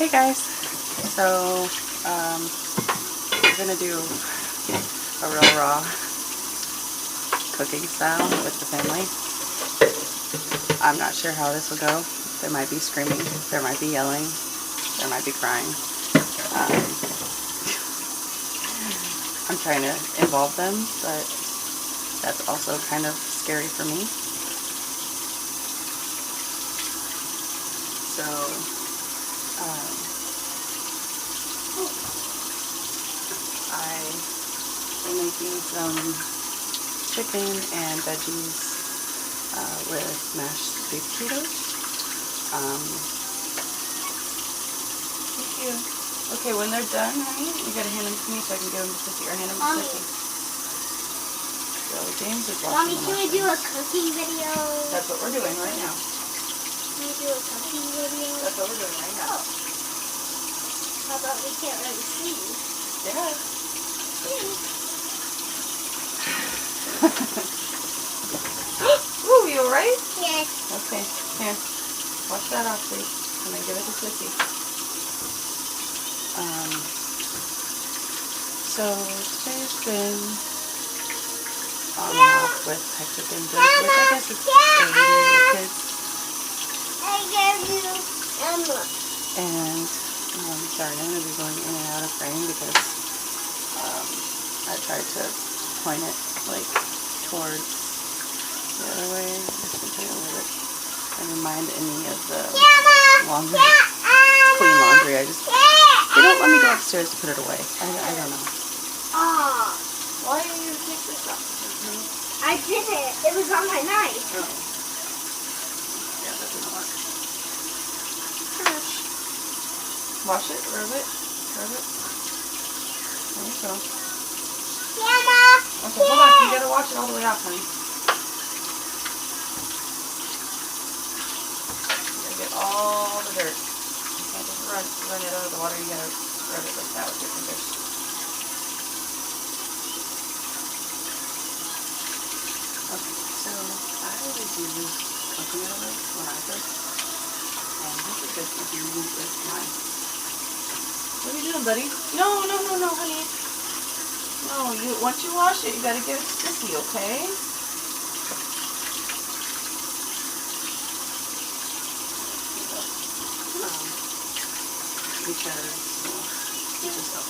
Hey guys, so we're gonna do a real raw cooking style with the family. I'm not sure how this will go. There might be screaming, there might be yelling, there might be crying. I'm trying to involve them, but that's also kind of scary for me. So I am making some chicken and veggies with mashed sweet potatoes. Thank you. Okay, when they're done, honey, you gotta hand them to me so I can give them to Sissy, or hand them to Sissy. So James is watching. Mommy, can we do a cooking video? That's what we're doing right now. Can we do a cooking video? That's what we're doing right now. Oh. How about we can't really see? Yeah. Ooh, you alright? Yes. Okay, here. Wash that off, please. And then give it to Sissy. So today's been on and off with hectic and good, which I guess is daily with kids. I gave you Emma. And sorry, I'm going to be going in and out of frame because I tried to point it like towards the other way. And remind any of the laundry, clean laundry. They don't let me go upstairs to put it away. I don't know. Oh, Why didn't you take this off? I didn't. It was on my knife. Oh. Yeah, that didn't work. Wash it, rub it, rub it. There you go. Grandma. Okay, hold on. You gotta wash it all the way off, honey. You gotta get all the dirt. You can't just run it out of the water. You gotta rub it like that with your fingers. Okay, so I always use coconut oil when I cook. And this is just as easy as mine. What are you doing, buddy? No, honey. No, once you wash it, you gotta give it to Sissy, okay? Because you just don't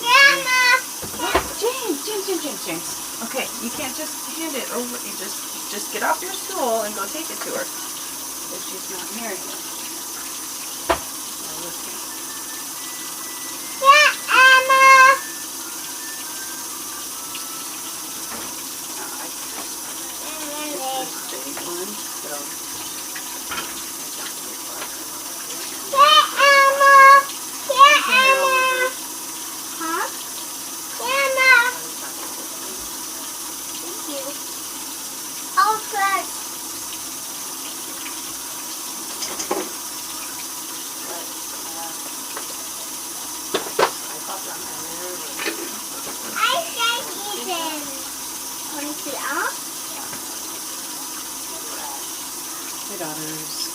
James. Okay, you can't just hand it over. You just get off your stool and go take it to her. If she's not hearing it. My daughter's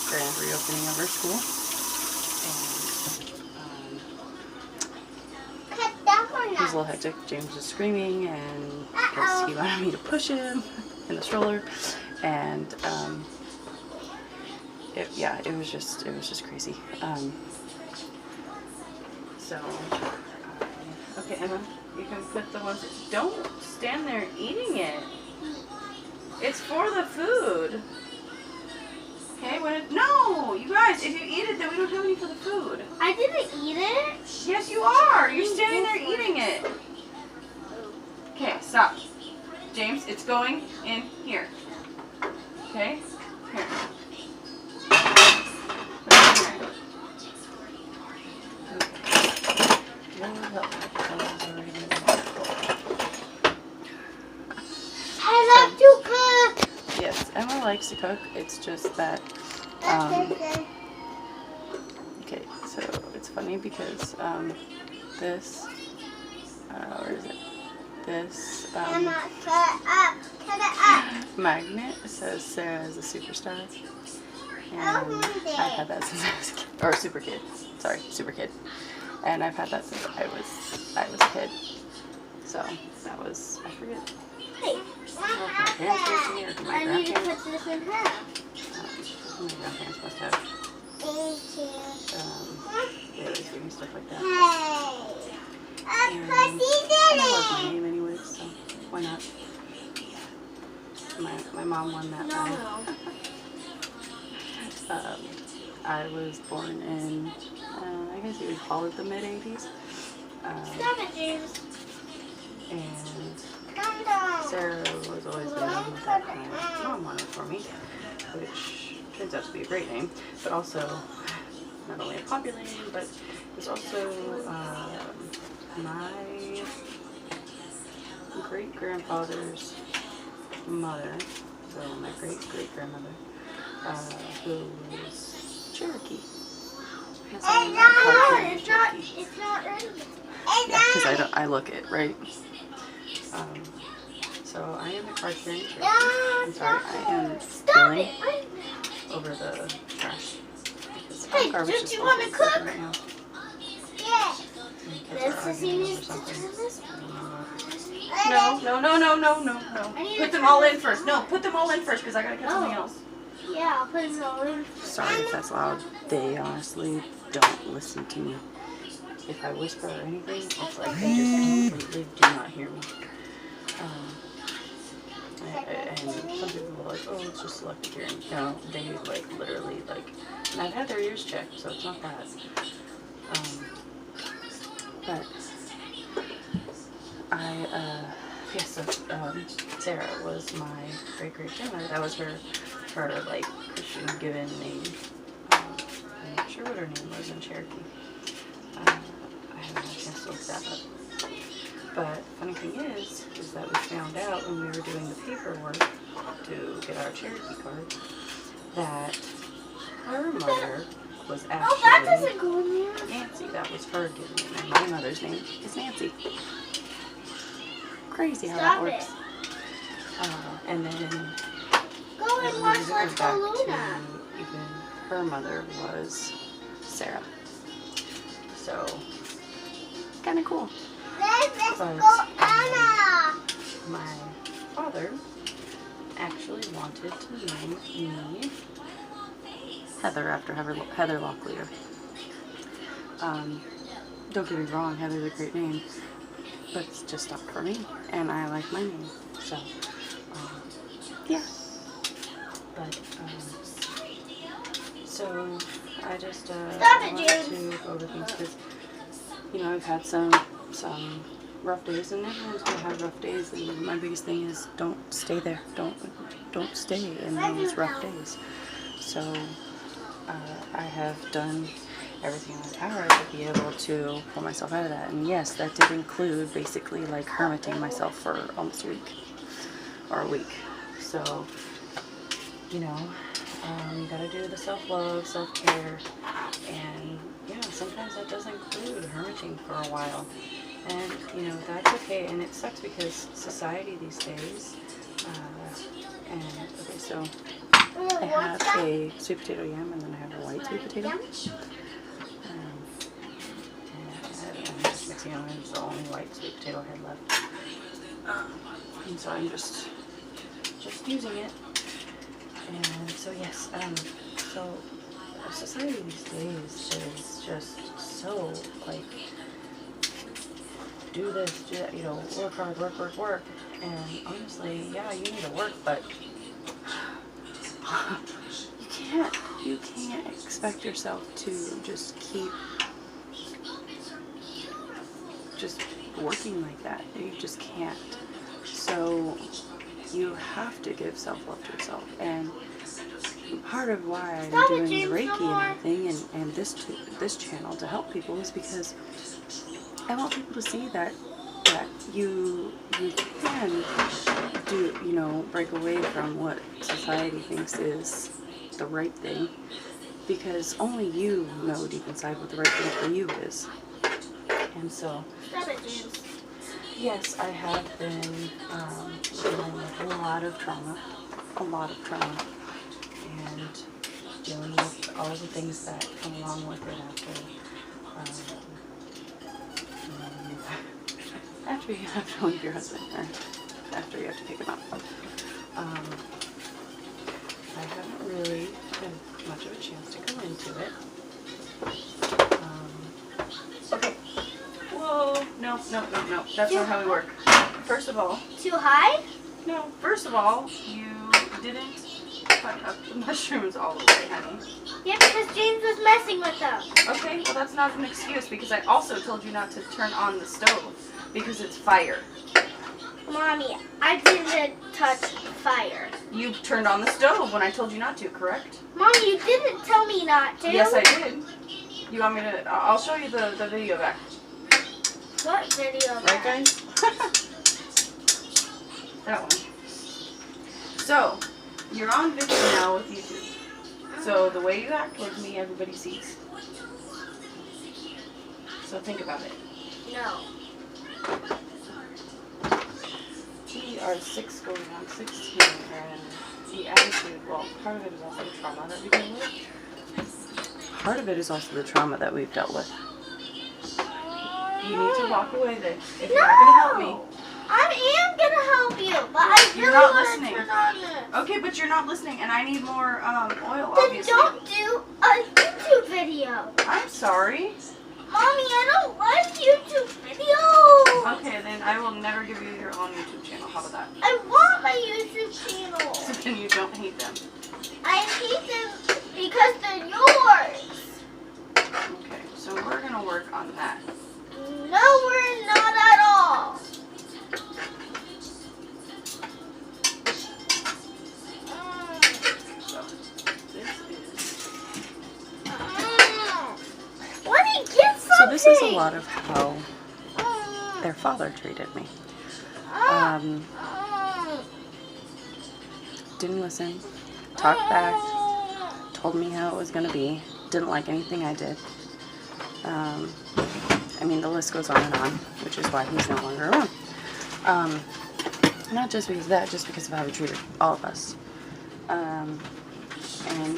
grand reopening of her school, and it was a little hectic. James was screaming, and because he wanted me to push him in the stroller, and it was just crazy. Okay, Emma, you can put the ones. Don't stand there eating it. It's for the food. Okay, no, you guys, if you eat it, then we don't have any for the food. I didn't eat it. Yes, you are. You're standing there eating it. Okay, stop. James, it's going in here. Okay? Here. Put it in here. I love to cook. Yes, Emma likes to cook. It's just that, okay, so it's funny because, this, where is it? This, magnet says Sarah is a superstar. And I've had that since I was a kid. or super kid. Sorry, super kid. And I've had that since I was a kid. So that was, I forget. Hey, I don't know if my parents gave it to me or my I need to grandparents. put this in half. My grandparents must have. Thank you. They always give me stuff like that. Hey, And I I love my name anyways, so why not? My mom won that No, one. no. I was born in, I guess you would call it the mid-80s. Stop it, James. And Calm down. Sarah was always the name that my mom wanted for me, which turns out to be a great name, but also not only a popular name, but it's also my great-grandfather's mother, so my great-great-grandmother, who was Cherokee. Hence I named my card Cherokee. It's not right. Yeah, because I look it, right? So I am a card carrying Cherokee. I'm sorry, I am spilling over the trash. Hey, Garbage don't is you want to awful cook? right now. Yeah. Kids This are is arguing over easy to something. turn this. No. Put them all in first. No, put them all in first because I gotta get something else. Yeah, I'll put it all in. Sorry if that's loud. They honestly don't listen to me. If I whisper or anything, it's like they just completely do not hear me. And some people are like, oh, it's just selective hearing. No, they like literally like, and I've had their ears checked, so it's not that. But Sarah was my great-great-grandmother. That was her like Christian given name. I'm not sure what her name was in Cherokee. I haven't had a chance to look that up. But funny thing is that we found out when we were doing the paperwork to get our Cherokee card that her mother was that actually doesn't go in there. Nancy. That was her given name. And my mother's name is Nancy. Crazy how that works. And then Go and watch it Let's was Go back Luna. to even her mother was Sarah. So kind of cool. Let's But go Anna. my father actually wanted to name me Heather after Heather Locklear. Don't get me wrong, Heather's a great name, but it's just not for me, and I like my name, so yeah. But so I just wanted to go over things because I've had some rough days, and everyone's gonna have rough days. And my biggest thing is don't stay there. Don't stay in those rough days. So I have done everything in my power to be able to pull myself out of that. And yes, that did include basically like hermiting myself for almost a week or a week. So you gotta do the self-love, self-care, and sometimes that does include hermiting for a while. And, that's okay. And it sucks because society these days, okay, so I have a sweet potato yam and then I have a white sweet potato. And I'm just mixing it in. It's the only white sweet potato I had left. And so I'm just using it. And so, yes, so society these days is just so, like, do this, do that, work hard, work. And honestly, yeah, you need to work, but you can't expect yourself to just keep just working like that. You just can't. So you have to give self-love to yourself. And part of why I'm doing Reiki and everything and this channel to help people is because I want people to see that you can break away from what society thinks is the right thing, because only you know deep inside what the right thing for you is. And so, yes, I have been dealing with a lot of trauma, and dealing with all the things that come along with it after you have to leave your husband, or after you have to pick him up. I haven't really had much of a chance to go into it. Okay. Whoa. No. That's not how we work. First of all. Too high? No. First of all, you didn't cut up the mushrooms all the way, honey. Yeah, because James was messing with them. Okay, well that's not an excuse because I also told you not to turn on the stove because it's fire. Mommy, I didn't touch fire. You turned on the stove when I told you not to, correct? Mommy, you didn't tell me not to. Yes, I did. You want me to? I'll show you the video back. What video? Right, guys? That one. So, you're on video now with YouTube. So the way you act towards me, everybody sees. So think about it. No. We are 6 going on 16, and the attitude, well, part of it is also the trauma that we deal with. Part of it is also the trauma that we've dealt with. You need to walk away then. If you're not going to help me. I am going to help you, but I You're really not want listening. to turn on this. Okay, but you're not listening, and I need more oil, Then obviously. don't do a YouTube video. I'm sorry. Mommy, I don't like YouTube videos. Okay, then I will never give you your own YouTube channel. How about that? I want my YouTube channel. So then you don't hate them. I hate them because they're yours. Okay, so we're going to work on that. No, we're not at all. So, this is... Let me get something. So this is a lot of how their father treated me. Didn't listen, talked back, told me how it was going to be, didn't like anything I did. I mean, the list goes on and on, which is why he's no longer around. Not just because of that, just because of how he treated all of us. And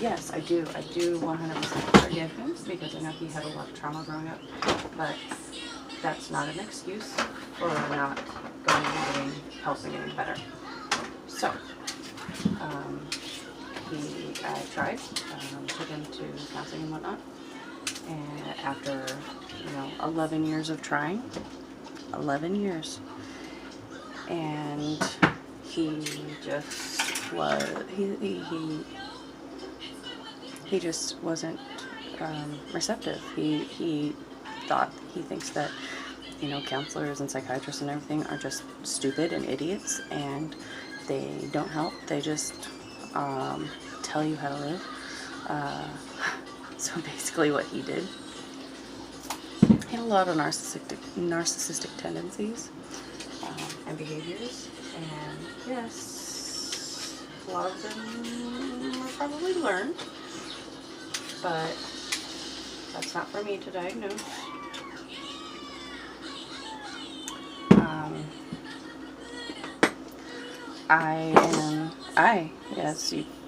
yes, I do 100% forgive him because I know he had a lot of trauma growing up, but that's not an excuse for not going and getting help and getting better. So, I tried, took him to counseling and whatnot, and after, 11 years of trying, 11 years, and he just was, he just wasn't receptive. He thinks that, counselors and psychiatrists and everything are just stupid and idiots, and they don't help. They just tell you how to live. So basically what he did, he had a lot of narcissistic tendencies and behaviors, and yes, a lot of them were probably learned, but that's not for me to diagnose.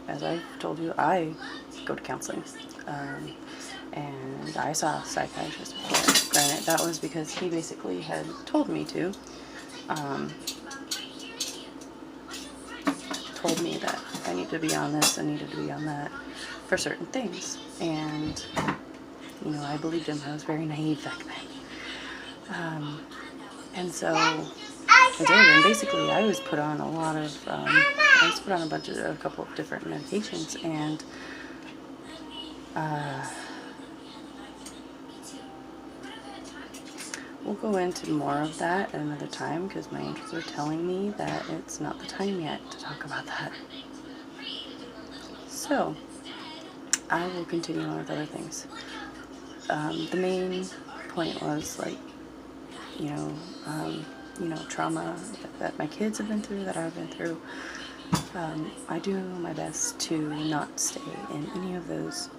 As I told you, I go to counseling, and I saw a psychiatrist before. Granted, that was because he basically had told me to, told me that I needed to be on this, I needed to be on that, for certain things, and, I believed him. I was very naive back then, and so I did, and basically I was put on a lot of, I was put on a couple of different medications, and we'll go into more of that at another time, because my angels are telling me that it's not the time yet to talk about that. So, I will continue on with other things. The main point was, trauma that my kids have been through, that I've been through. I do my best to not stay in any of those,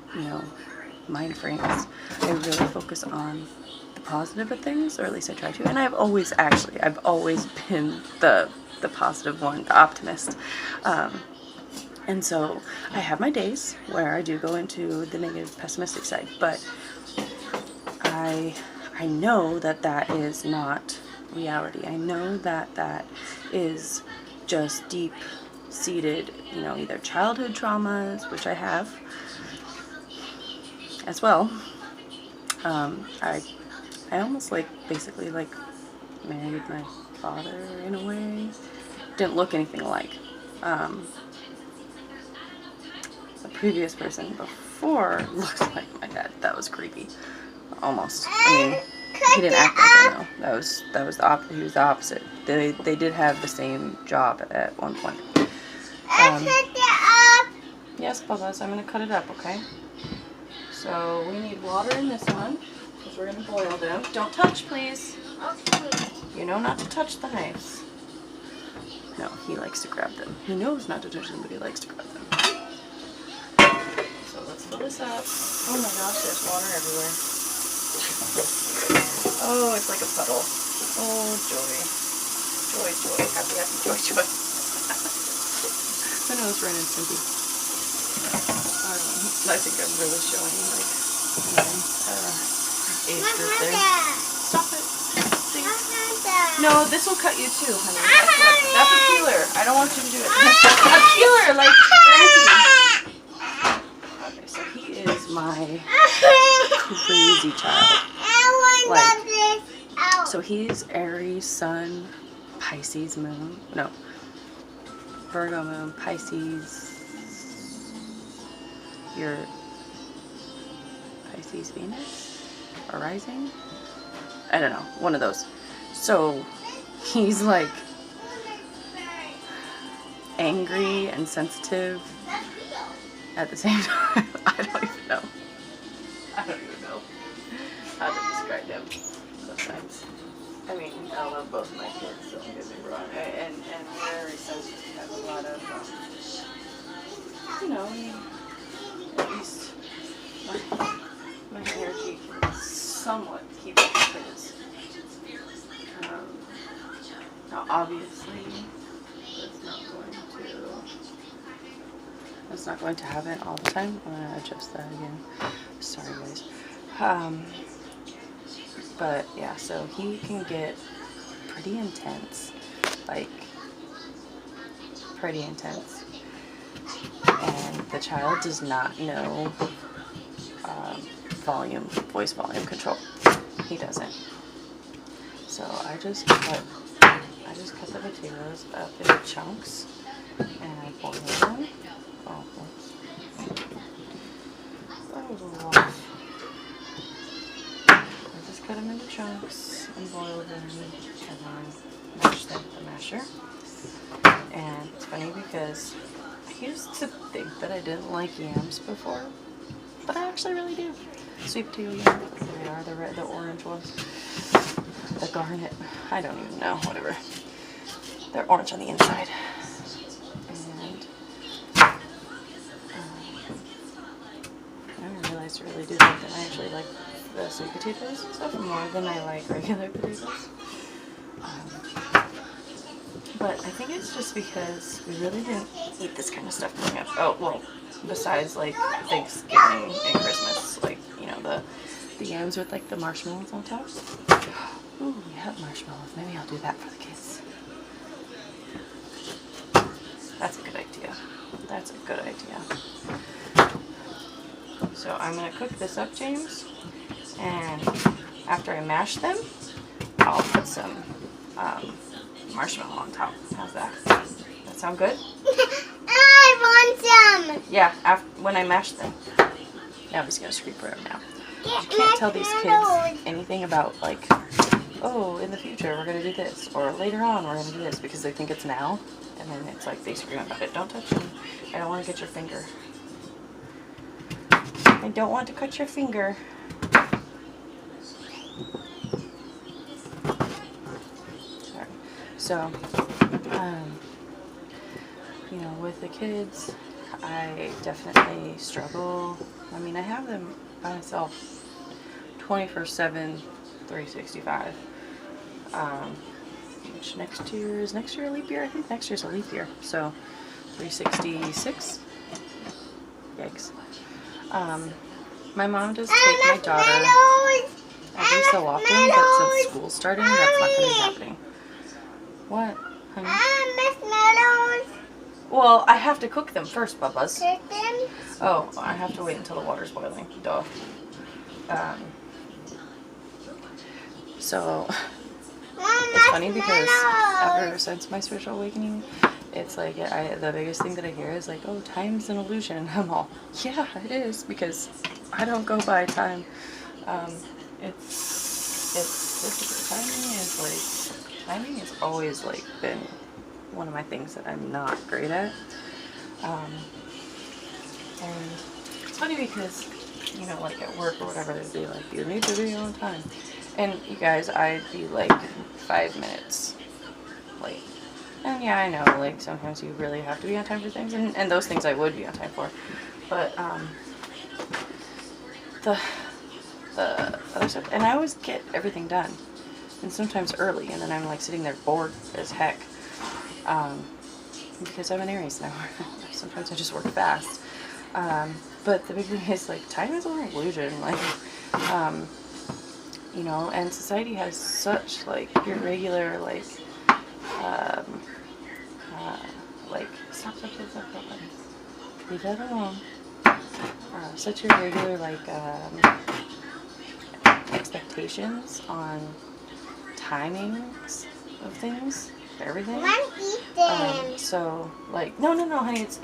mind frames. I really focus on the positive of things, or at least I try to. And I've always been the positive one, the optimist. And so I have my days where I do go into the negative, pessimistic side, but I know that that is not reality. I know that that is just deep-seated, you know, either childhood traumas, which I have as well. I almost like basically like married my father in a way. Didn't look anything alike. The previous person before looked like my dad. That was creepy. Almost. I mean, he didn't act like him though. That was the he was the opposite. They did have the same job at one point. Yes, Bubba, I'm gonna cut it up, okay? So we need water in this one because we're gonna boil them. Don't touch, please. Okay. You know not to touch the knives. No, he likes to grab them. He knows not to touch them, but he likes to grab them. So let's fill this up. Oh my gosh, there's water everywhere. Oh, it's like a puddle. Oh, joy. Joy, joy. Happy, happy, joy, joy. My nose ran in Cindy. I think I'm really showing, like, age group there. Stop it. No, this will cut you too, honey. That's a peeler. I don't want you to do it. A peeler, like Francie. Okay, so he is my crazy child. Like, so he's Aries Sun, Pisces Moon. No, Virgo Moon, Pisces. Your Pisces Venus or rising? I don't know. One of those. So he's like angry and sensitive at the same time. I don't even know. I don't even know how to describe him sometimes. I mean, I love both my kids, so don't get me wrong. And very sensitive. Have a lot of, you know, at least my energy can somewhat keep up with his. Now, obviously, that's not going to happen all the time. I'm going to adjust that again. Sorry, guys. But yeah, so he can get pretty intense, like pretty intense, and the child does not know voice volume control. He doesn't. So I just cut the potatoes up into chunks and I boil them. Oh, whoops. That was a lot. I just cut them into chunks and boil them and then mash them with the masher. And it's funny because I used to think that I didn't like yams before, but I actually really do. Sweet potato yam. They are the red, the orange ones. The garnet. I don't even know. Whatever. They're orange on the inside. And I didn't realize I really do think that I actually like the sweet potatoes and stuff more than I like regular potatoes. But I think it's just because we really didn't eat this kind of stuff growing up. Oh, well, besides like Thanksgiving and Christmas, like, you know, the yams with like the marshmallows on top. Ooh, yeah, marshmallows. Maybe I'll do that for the kids. That's a good idea. That's a good idea. So I'm going to cook this up, James. And after I mash them, I'll put some marshmallow on top. How's that? That sound good? I want some. Yeah, when I mash them. Now he's going to scrape right now. You can't tell these kids anything about, like, oh, in the future we're going to do this, or later on we're going to do this, because they think it's now, and then it's like they scream about it. Don't touch me. I don't want to get your finger. I don't want to cut your finger. Sorry. So, you know, with the kids, I definitely struggle. I mean, I have them by myself 24/7, 365. Which next year a leap year? I think next year's a leap year. So 366. Yikes. My mom does take my daughter every so often, but since school's starting, that's not going to be happening. What, honey? Well, I have to cook them first, Bubba's. Oh, I have to wait until the water's boiling. Duh. So, it's funny because ever since my spiritual awakening, it's like the biggest thing that I hear is like, oh, time's an illusion. I'm all, yeah, it is, because I don't go by time. Timing has always like been one of my things that I'm not great at. And it's funny because, you know, like at work or whatever, they'd be like, you need to be on time. And you guys, I'd be like 5 minutes late. And yeah, I know, like sometimes you really have to be on time for things, and those things I would be on time for. But the other stuff, and I always get everything done, and sometimes early, and then I'm like sitting there bored as heck, because I'm an Aries now. Sometimes I just work fast. But the big thing is like time is an illusion, like you know, and society has such like irregular like stop, leave that alone. Such irregular like expectations on timings of things, everything. So like no honey, it's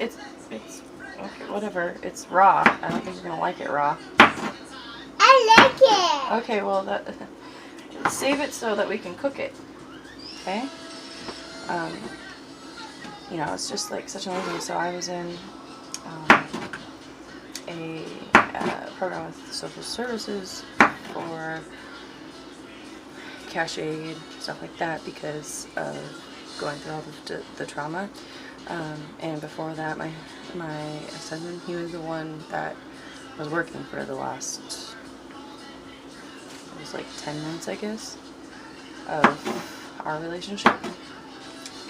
okay, whatever. It's raw. I don't think you're gonna like it raw. I like it. Okay, well that save it so that we can cook it. Okay. You know, it's just like such an amazing. So I was in a program with social services for cash aid, stuff like that, because of going through all the trauma. And before that, my ex-husband, he was the one that was working for the last, it was like 10 months, I guess, of our relationship.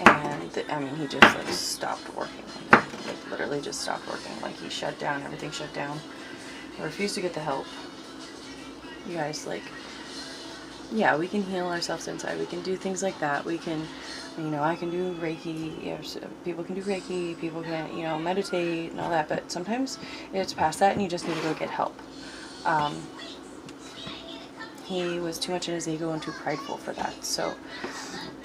And I mean, he just like stopped working, like literally just stopped working. Like he shut down, everything shut down. I refused to get the help. You guys, like, yeah, we can heal ourselves inside. We can do things like that. We can, you know, I can do Reiki. You know, people can do Reiki. People can, you know, meditate and all that. But sometimes it's past that, and you just need to go get help. He was too much in his ego and too prideful for that. So,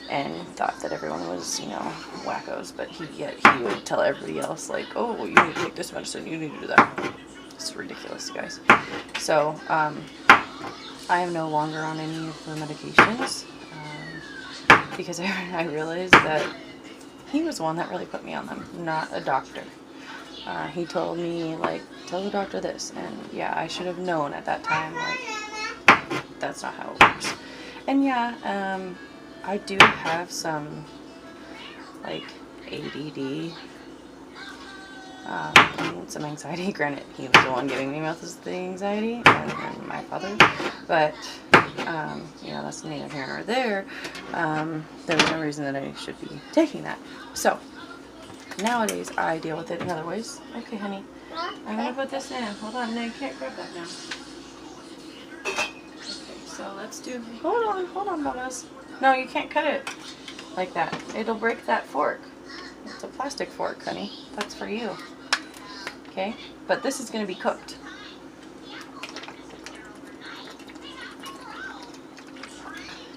and thought that everyone was, you know, wackos. But yet he would tell everybody else, like, oh, well, you need to take this medicine. You need to do that. It's ridiculous, guys. So, I am no longer on any of the medications because I realized that he was the one that really put me on them, not a doctor. He told me, like, tell the doctor this, and yeah, I should have known at that time, like, that's not how it works. And yeah, I do have some, like, ADD, and some anxiety. Granted, he was the one giving me most of the anxiety, and my father, but, you know, that's neither here nor there. There was no reason that I should be taking that. So, nowadays, I deal with it in other ways. Okay, honey, I'm going to put this in. Hold on, no, you can't grab that now. Okay, so let's do, hold on, Bubba's. No, you can't cut it like that. It'll break that fork. It's a plastic fork, honey. That's for you. Okay? But this is going to be cooked.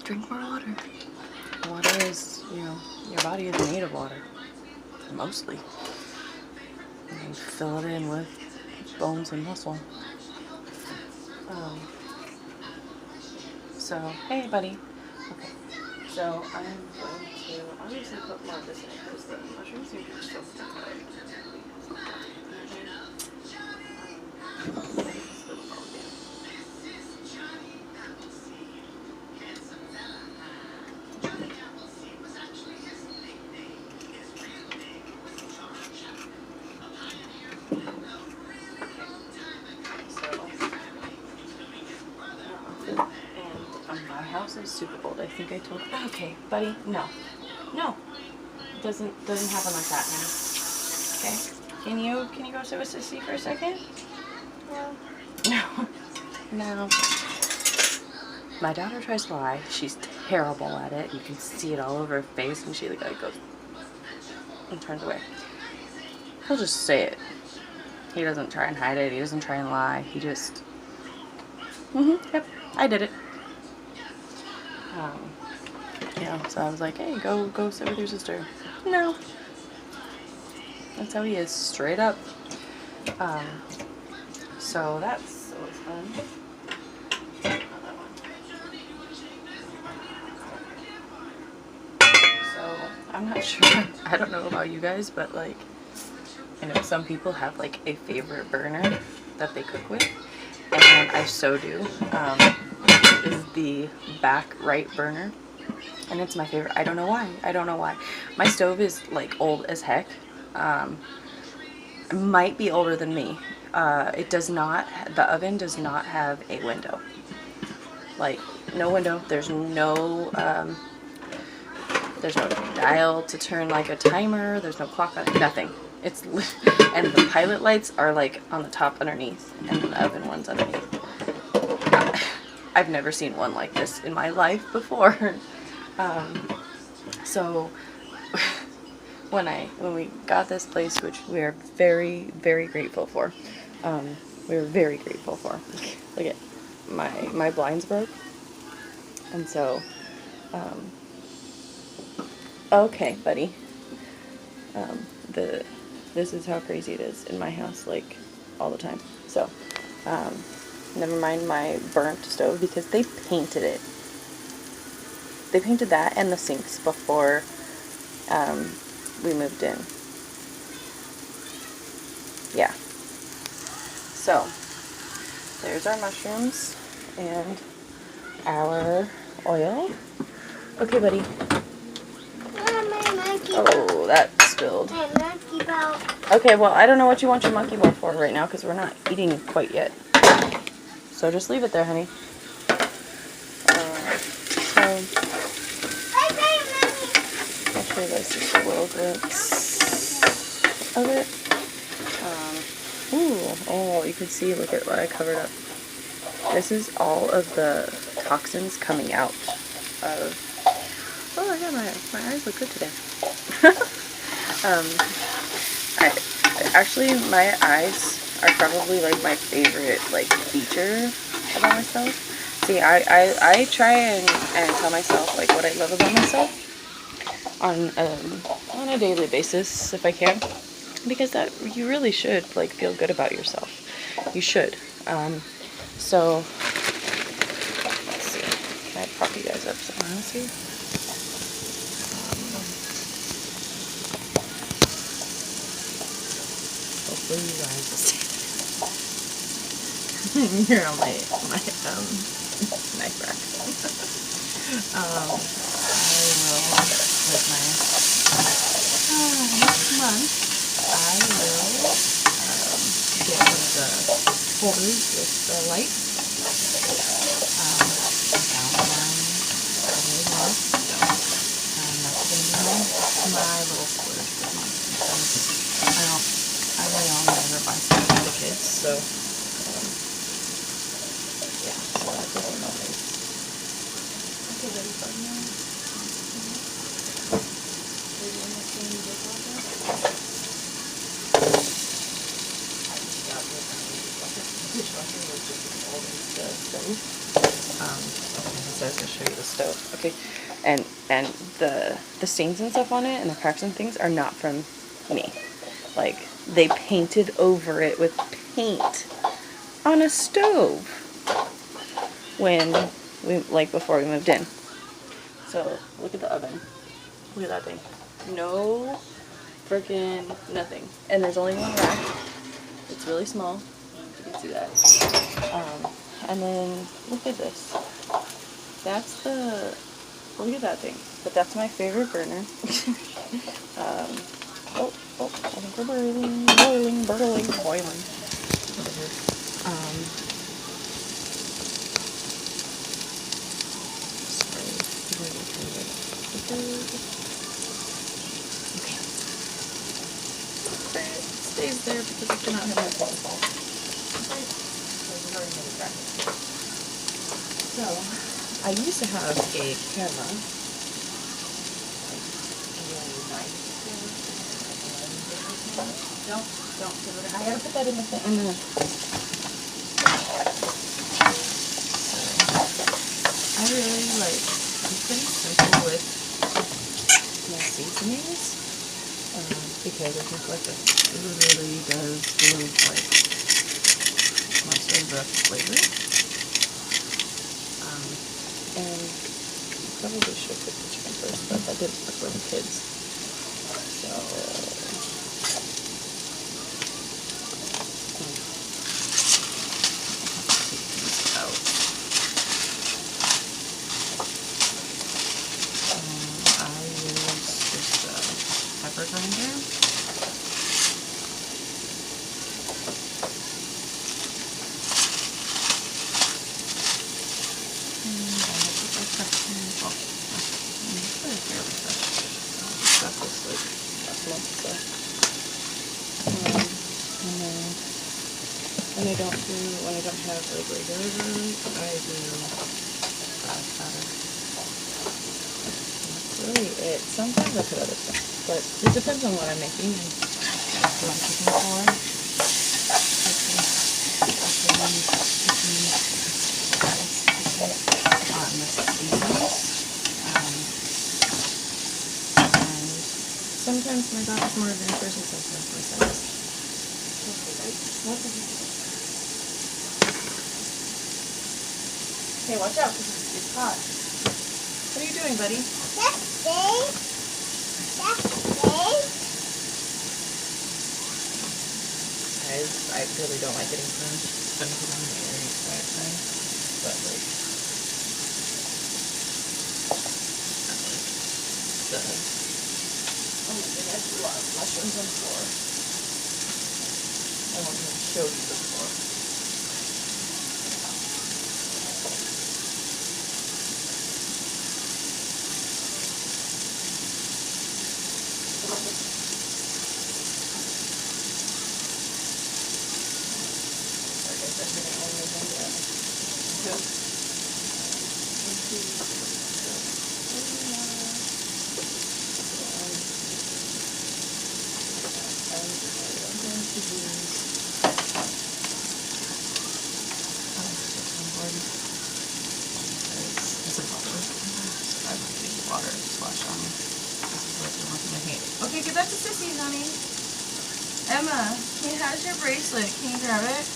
Drink more water. Water is, you know, your body is made of water. Mostly. And fill it in with bones and muscle. So, hey, buddy. Okay. So, I'm going to obviously put more of this in because the mushrooms seem to be so good. My house is super old. I think I told you. Okay, buddy, no. It doesn't happen like that, man. Okay. Can you go sit with Sissy for a second? No. No. No. My daughter tries to lie. She's terrible at it. You can see it all over her face, and she like goes and turns away. He'll just say it. He doesn't try and hide it. He doesn't try and lie. He just, yep, I did it. So I was like, hey, go sit with your sister. No. That's how he is, straight up. So that's always fun. So I'm not sure. I don't know about you guys, but like, I know some people have like a favorite burner that they cook with, and I so do. This is the back right burner, and it's my favorite. I don't know why. My stove is like old as heck. Might be older than me. It does not, the oven does not have a window. Like, no window. There's no dial to turn like a timer. There's no clock on it. Nothing. It's and the pilot lights are like on the top underneath, and the oven one's underneath. I've never seen one like this in my life before. So when we got this place, which we are very, very grateful for, we were very grateful for. Look at my blinds broke, and so okay, buddy. This is how crazy it is in my house, like all the time. So never mind my burnt stove, because they painted it. They painted that and the sinks before we moved in. Yeah. So there's our mushrooms and our oil. Okay, buddy. Oh, that spilled. Okay, well, I don't know what you want your monkey ball for right now, because we're not eating quite yet. So just leave it there, honey. I'll show you guys just a little glimpse of it. Oh, you can see, look at what I covered up. This is all of the toxins coming out of... Oh, yeah, my eyes look good today. Actually, my eyes are probably like my favorite like feature about myself. See, I try and tell myself like what I love about myself on a daily basis if I can, because that you really should like feel good about yourself. You should. So let's see. Can I prop you guys up somewhere else here? Hopefully you guys will see. Here on my knife rack. I will, with my next month, I will get one of the holders with the lights. I found one really well. That's going to be my little splurge this month. I really only ever buy stuff for the kids, so yeah, so that's just one thing. Okay, ready for now? So I was going to show you the stove. Okay, and the stains and stuff on it and the cracks and things are not from me. Like, they painted over it with paint on a stove when before we moved in. So look at the oven. Look at that thing. No freaking nothing. And there's only one rack. It's really small. You can see that. And then look at this. That's the, look at that thing. But that's my favorite burner. I think we're boiling. not have my phone call. So, I used to have a camera. Don't give it. I gotta put that in the thing. I really like, I'm pretty simple with my seasonings, because I think like it really does do like most of the flavor. And probably should cook the chicken first, but I didn't cook for the kids. So take these out. I use just a pepper grinder. When I don't have like regular room, I do powder. That's really it. Sometimes I put other stuff, but it depends on what I'm making and what I'm cooking for. Sometimes my daughter's more adventurous and sometimes my son is. Hey, watch out, because it's hot. What are you doing, buddy? I really don't like getting punched. It's going to put on the Aries side thing. But, like, oh my goodness, there's a lot of mushrooms on the floor. I won't even show you the floor. Okay, give that to Sissy, honey. Emma, how's your bracelet? Can you grab it?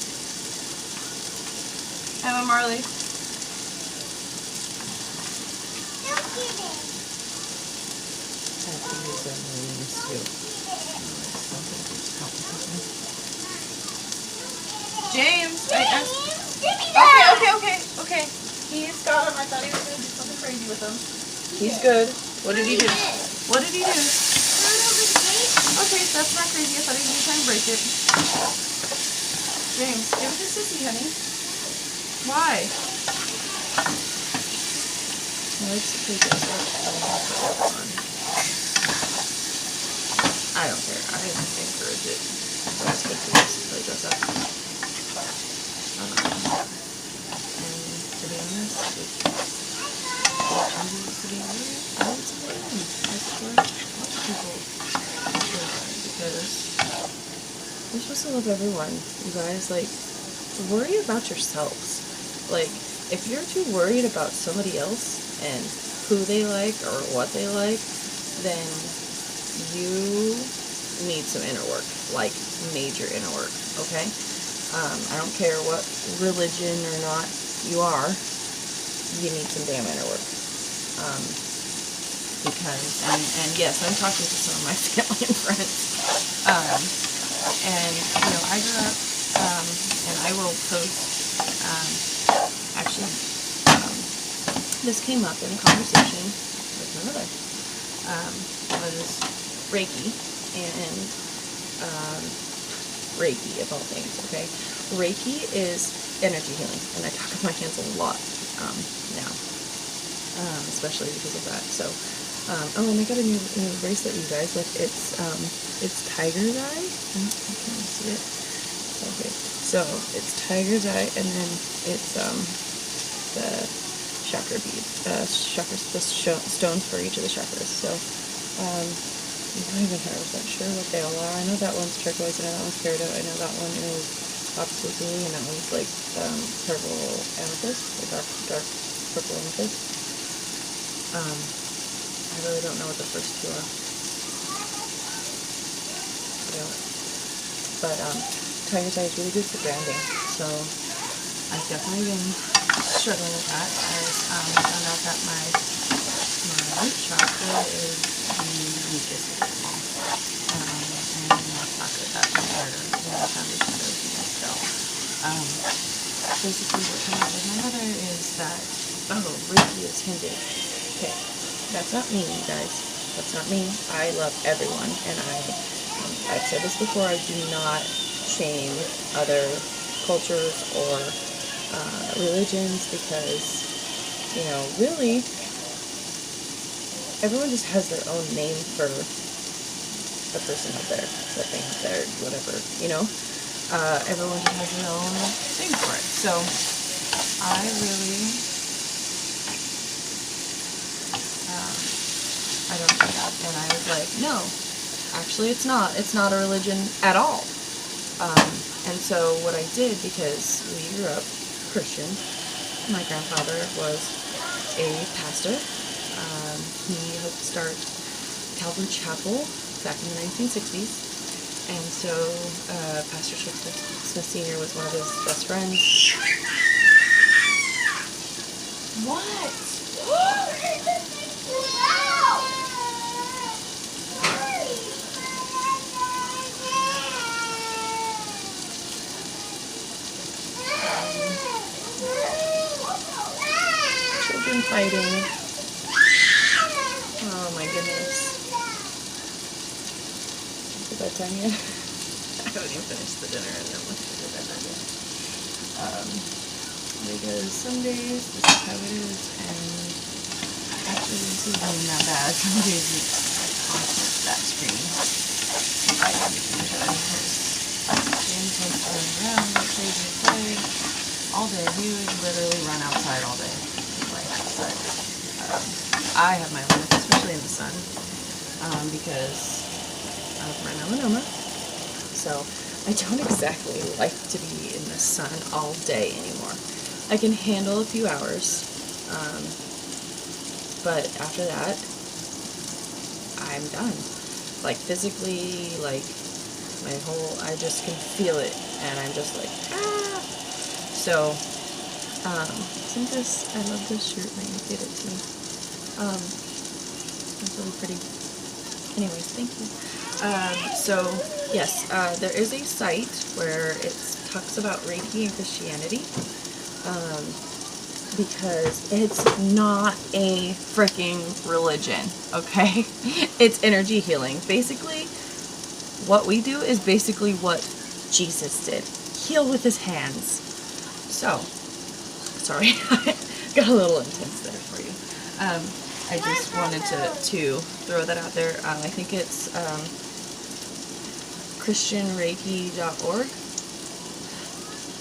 Emma Marley. Don't get it. I have to use that marines too. James, I asked. Okay. He's got him. I thought he was going to do something crazy with him. He's good. What did he do? What did he do? Okay, that's not crazy. I thought he was going to try and break it. James, give it to Sissy, honey. Why? I like to take this out. I don't care. I encourage it. It's good to play dress up. And to be honest, to be weird, I would support them. I support lots of people. Because you're supposed to love everyone, you guys. Like, worry about yourselves. Like, if you're too worried about somebody else and who they like or what they like, then you need some inner work, like major inner work, okay? I don't care what religion or not you are, you need some damn inner work. Because, and yes, I'm talking to some of my family and friends. And, you know, I grew up, and I will post, actually, this came up in a conversation with my mother, was Reiki, and, Reiki of all things, okay? Reiki is energy healing, and I talk with my hands a lot, now, especially because of that, so, oh, and I got a new bracelet, you guys. Look, it's tiger's eye. I can't see it. Okay, so it's tiger's eye, and then it's the chakra bead, chakras, the stones for each of the chakras. So I'm not even 100% sure what they all are. I know that one's turquoise, I know that one's peridot, I know that one is opposite blue, and that one's like purple amethyst, or dark purple amethyst. I really don't know what the first two are. But tiger's eye is really good for grounding, so I've definitely been struggling with that. I found out that my root chakra is the weakest of them all, and my chakra, that's the foundation of everything. So basically what came out with my mother is that, Reiki is hindered. Okay, that's not me, you guys. That's not me. I love everyone, and I've said this before, I do not shame other cultures or religions because, really, everyone just has their own name for the person out there, the thing out there, whatever, everyone has their own name for it. So, I really, I don't do that, and I was like, no. Actually, it's not a religion at all. And so what I did, because we grew up Christian, my grandfather was a pastor. He helped start Calvary Chapel back in the 1960s. And so Pastor Smith Sr. was one of his best friends. What? Children fighting. Oh my goodness. Is it bedtime yet? I haven't even finished the dinner and I'm looking at the bedtime yet. Because some days this is how it is, and actually this is really not bad. Some days it's like constant that screen. I have to finish it because James wants to run around like crazy play all day. He would literally run outside all day. But I have my limits, especially in the sun, because of my melanoma. So I don't exactly like to be in the sun all day anymore. I can handle a few hours, but after that, I'm done. Like physically, like I just can feel it, and I'm just like, ah! So, isn't this, I love this shirt when you did it to me. It's really pretty. Anyways, thank you. So, yes, there is a site where it talks about Reiki and Christianity, because it's not a freaking religion, okay? It's energy healing. Basically, what we do is basically what Jesus did. Heal with his hands. So, sorry, got a little intense there for you. I just wanted to throw that out there. I think it's christianreiki.org.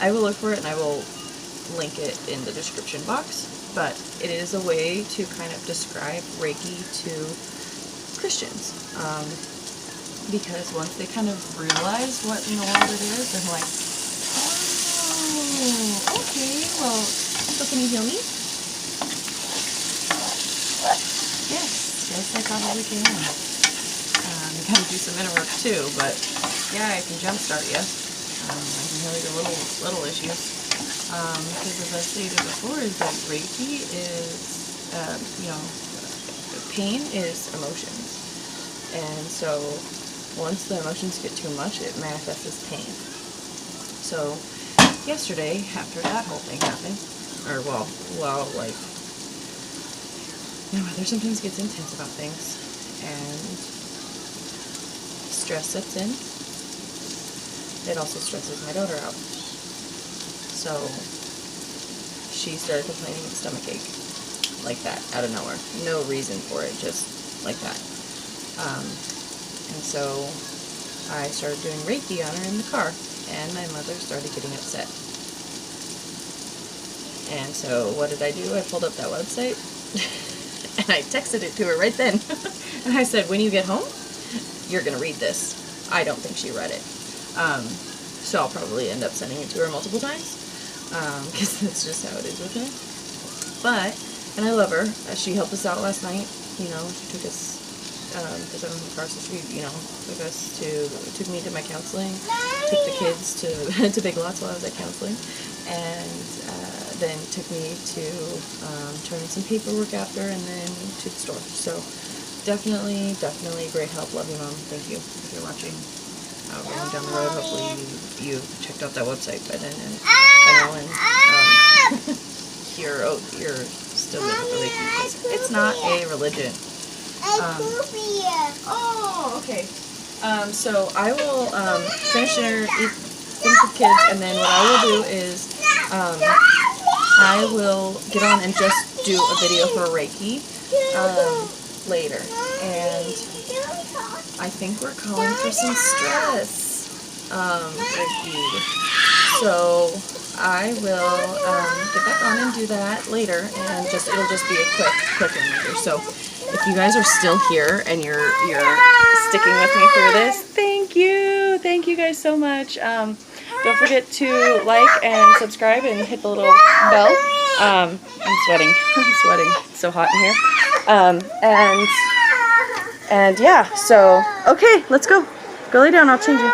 I will look for it and I will link it in the description box, but it is a way to kind of describe Reiki to Christians, because once they kind of realize what in the world it is, they're like, oh, okay, well, so can you heal me? Yes, I probably can. You gotta do some inner work too, but yeah, I can jumpstart you. I can heal your little issues. Because as I stated before, is that Reiki is, pain is emotions. And so once the emotions get too much, it manifests as pain. So yesterday, after that whole thing happened, or my mother sometimes gets intense about things, and stress sets in. It also stresses my daughter out. So she started complaining of stomach ache, like that, out of nowhere. No reason for it, just like that. And so I started doing Reiki on her in the car. and my mother started getting upset. And so what did I do? I pulled up that website and I texted it to her right then. And I said, when you get home, you're going to read this. I don't think she read it. So I'll probably end up sending it to her multiple times, because that's just how it is with her. But, and I love her. She helped us out last night. You know, she took us, because I don't have a car, so she, you know, took me to my counseling, took the kids to Big Lots while I was at counseling, and then took me to turn in some paperwork after, and then to the store. So definitely great help. Love you, Mom. Thank you if you're watching. Going down the road. Hopefully you checked out that website by then, and you're still good with the Reiki. It's not a religion. Oh, okay. So I will finish with kids, and then what I will do is I will get on and just do a video for Reiki later, and I think we're calling for some stress Reiki. So I will get back on and do that later, and it'll just be a quick reminder. So if you guys are still here and you're sticking with me through this, thank you guys so much. Don't forget to like and subscribe and hit the little bell. I'm sweating. It's so hot in here. And yeah, so okay, let's go lay down. I'll change you.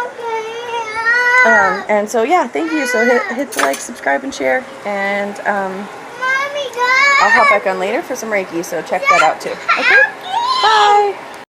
And so yeah, thank you. So hit the like, subscribe, and share, and I'll hop back on later for some Reiki, so check that out too. Okay, bye.